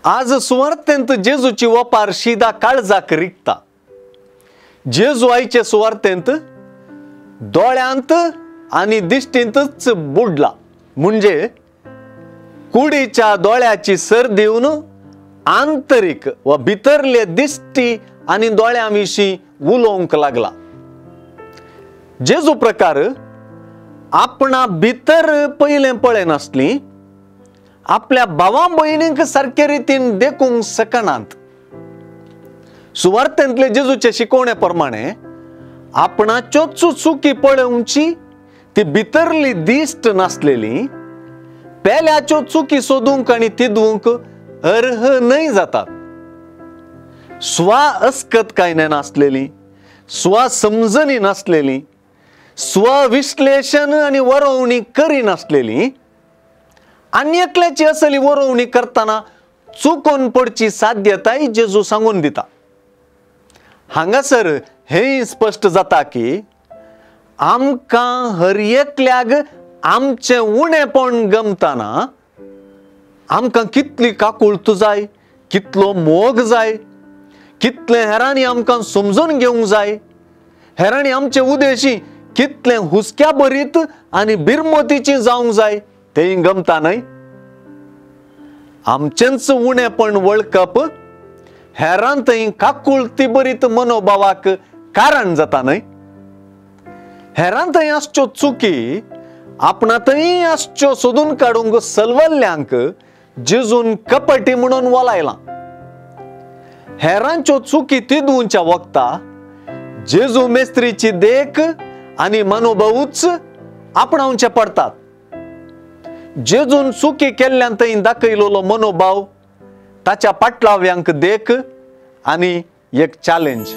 आज सुवार्थेंत जेजूची वपार शिदा काळजाक रिगता। जेजू आईचे सुवार्थेंत दोळ्यांत आणि दिश्टींतच बुडला, म्हणजे कुडीच्या दोळ्याची सर दिवन आंतरिक व भितरले दिश्टी आणि दोळ्यांविषयी उलोवंक लागला। जेजू प्रकार आपणा भितर पहिले पळय नासली, आपल्या भावा बहिणींक सारखे रितीन देखूंक शकनात। सुवार्थेंतले जेजूचे शिकवणे प्रमाणे आपणाच्यो चुकी पळोवची ती भितरली दिश्ट नासलेली पेल्याच्यो चुकी सोदूंक आणि तिदवूंक अर्ह नाही जातात। स्वा अस्कत कायने नासलेली, स्वा समजणी नासलेली, स्व विश्लेषण आणि वरवणी करी नासलेली आणि एकल्याची असली वरवणी करताना चुकोन पडची साध्यताय जेजू सांगून दिता। हांगासर हे स्पष्ट जाता की आमकां हर एकल्याक आमचे उणेपण गमताना आमकां कितली काकुळट जाय, कितलो मोग जाय, कितले हेरांनी आमकां समजून घेवंक जाय, हेरांनी आमचे उद्देशी कितले हुस्क्या बरीत आणि बिरमतीची जावंक जाय तेय गमता न्हय। आमचेंच उणेपण वळखप हेरांतय काकुळटी बरीत मनोभावाक कारण जाता न्हय। हेरांतय आसच्यो चुकी आपणातय आसच्यो सोदून काडूंक सलवल्ल्यांक जेजून कपटी म्हणून वलायला। हेरांच्यो चुकी तिदवूंच्या वक्ता जेजू मेस्त्रीची देख आणि मनोभावूच आपणावचे पडतात। जेजून चुकी केल्ल्यांतय दाखयलोलो मनोभाव ताच्या पाटलाव्यांक देख आणि एक चॅलेंज।